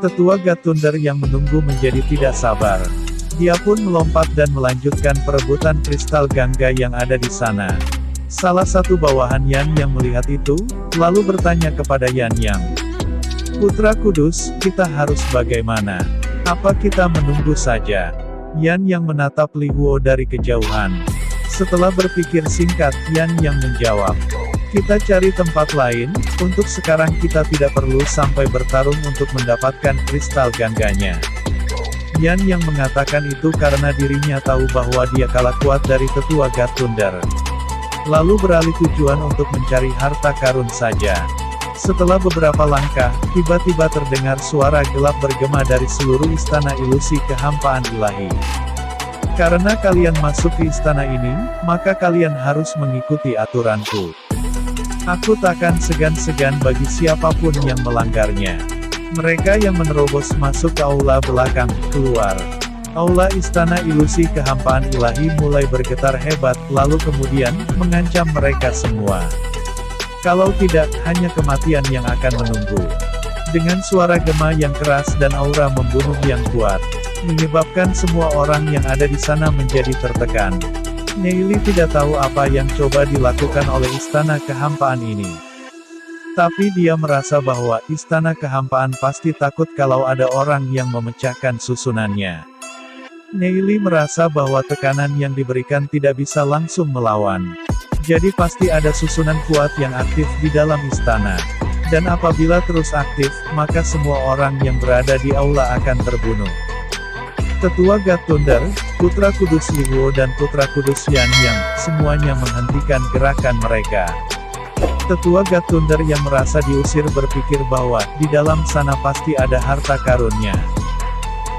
Tetua God Thunder yang menunggu menjadi tidak sabar. Dia pun melompat dan melanjutkan perebutan kristal gangga yang ada di sana. Salah satu bawahan Yan yang melihat itu, lalu bertanya kepada Yan Yang. Putra Kudus, kita harus bagaimana? Apa kita menunggu saja? Yan yang menatap Li Huo dari kejauhan. Setelah berpikir singkat, Yan yang menjawab. Kita cari tempat lain, untuk sekarang kita tidak perlu sampai bertarung untuk mendapatkan kristal gangganya. Yan yang mengatakan itu karena dirinya tahu bahwa dia kalah kuat dari tetua God Thunder. Lalu beralih tujuan untuk mencari harta karun saja. Setelah beberapa langkah, tiba-tiba terdengar suara gelap bergema dari seluruh istana ilusi kehampaan ilahi. Karena kalian masuk ke istana ini, maka kalian harus mengikuti aturanku. Aku takkan segan-segan bagi siapapun yang melanggarnya. Mereka yang menerobos masuk ke aula belakang, keluar. Aula istana ilusi kehampaan ilahi mulai bergetar hebat, lalu kemudian, mengancam mereka semua. Kalau tidak, hanya kematian yang akan menunggu. Dengan suara gema yang keras dan aura membunuh yang kuat, menyebabkan semua orang yang ada di sana menjadi tertekan. Neili tidak tahu apa yang coba dilakukan oleh istana kehampaan ini. Tapi dia merasa bahwa istana kehampaan pasti takut kalau ada orang yang memecahkan susunannya. Neili merasa bahwa tekanan yang diberikan tidak bisa langsung melawan. Jadi pasti ada susunan kuat yang aktif di dalam istana. Dan apabila terus aktif, maka semua orang yang berada di aula akan terbunuh. Tetua God Thunder, Putra Kudus Li Huo dan Putra Kudus Yan Yang, semuanya menghentikan gerakan mereka. Tetua God Thunder yang merasa diusir berpikir bahwa, di dalam sana pasti ada harta karunnya.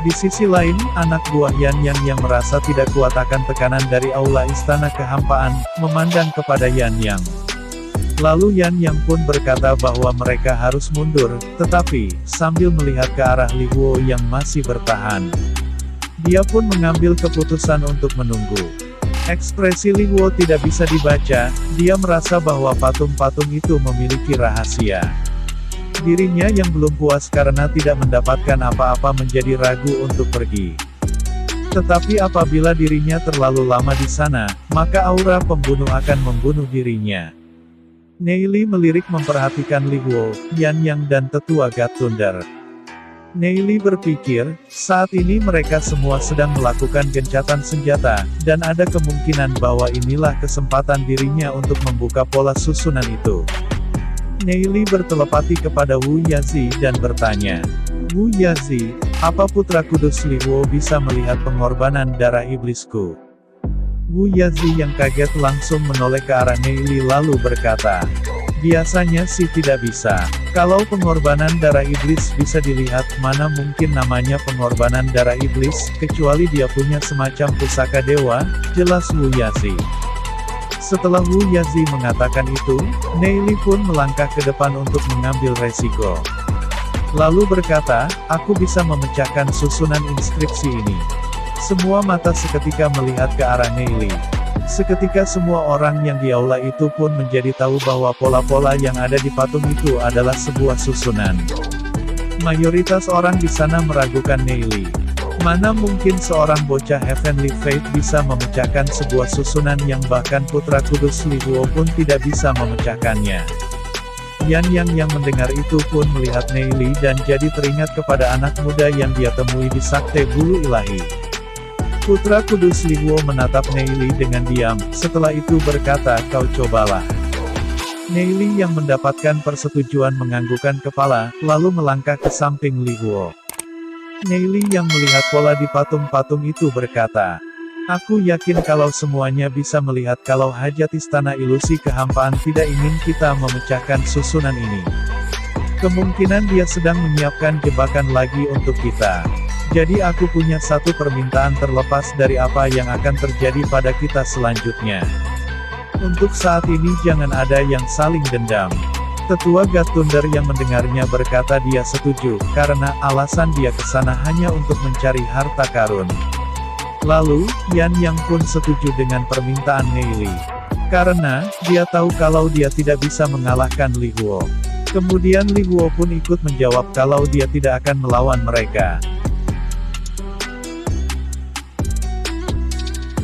Di sisi lain, anak buah Yan yang merasa tidak kuat akan tekanan dari aula istana kehampaan, memandang kepada Yan Yang. Lalu Yan Yang pun berkata bahwa mereka harus mundur, tetapi, sambil melihat ke arah Li Huo yang masih bertahan. Dia pun mengambil keputusan untuk menunggu. Ekspresi Li Huo tidak bisa dibaca, dia merasa bahwa patung-patung itu memiliki rahasia. Dirinya yang belum puas karena tidak mendapatkan apa-apa menjadi ragu untuk pergi. Tetapi apabila dirinya terlalu lama di sana, maka aura pembunuh akan membunuh dirinya. Neili melirik memperhatikan Li Huo, Yan Yang dan tetua God Thunder. Neili berpikir, saat ini mereka semua sedang melakukan gencatan senjata, dan ada kemungkinan bahwa inilah kesempatan dirinya untuk membuka pola susunan itu. Neili bertelepati kepada Wu Yazi dan bertanya, Wu Yazi, apa Putra Kudus Li Huo bisa melihat pengorbanan darah iblisku? Wu Yazi yang kaget langsung menoleh ke arah Neili lalu berkata, biasanya sih tidak bisa. Kalau pengorbanan darah iblis bisa dilihat, mana mungkin namanya pengorbanan darah iblis, kecuali dia punya semacam pusaka dewa, jelas Wu Yazi. Setelah Wu Yazi mengatakan itu, Neili pun melangkah ke depan untuk mengambil resiko. Lalu berkata, aku bisa memecahkan susunan inskripsi ini. Semua mata seketika melihat ke arah Neili. Seketika semua orang yang di aula itu pun menjadi tahu bahwa pola-pola yang ada di patung itu adalah sebuah susunan. Mayoritas orang di sana meragukan Neili. Mana mungkin seorang bocah Heavenly Fate bisa memecahkan sebuah susunan yang bahkan Putra Kudus Li Huo pun tidak bisa memecahkannya. Yan yang mendengar itu pun melihat Neili dan jadi teringat kepada anak muda yang dia temui di Sakte Bulu Ilahi. Putra Kudus Li Huo menatap Neili dengan diam, setelah itu berkata, kau cobalah. Neili yang mendapatkan persetujuan menganggukkan kepala, lalu melangkah ke samping Li Huo. Neili yang melihat pola di patung-patung itu berkata, aku yakin kalau semuanya bisa melihat kalau hajat istana ilusi kehampaan tidak ingin kita memecahkan susunan ini. Kemungkinan dia sedang menyiapkan jebakan lagi untuk kita. Jadi aku punya satu permintaan terlepas dari apa yang akan terjadi pada kita selanjutnya. Untuk saat ini jangan ada yang saling dendam. Tetua God Thunder yang mendengarnya berkata dia setuju, karena alasan dia ke sana hanya untuk mencari harta karun. Lalu, Yan Yang pun setuju dengan permintaan Neili. Karena, dia tahu kalau dia tidak bisa mengalahkan Li Huo. Kemudian Li Huo pun ikut menjawab kalau dia tidak akan melawan mereka.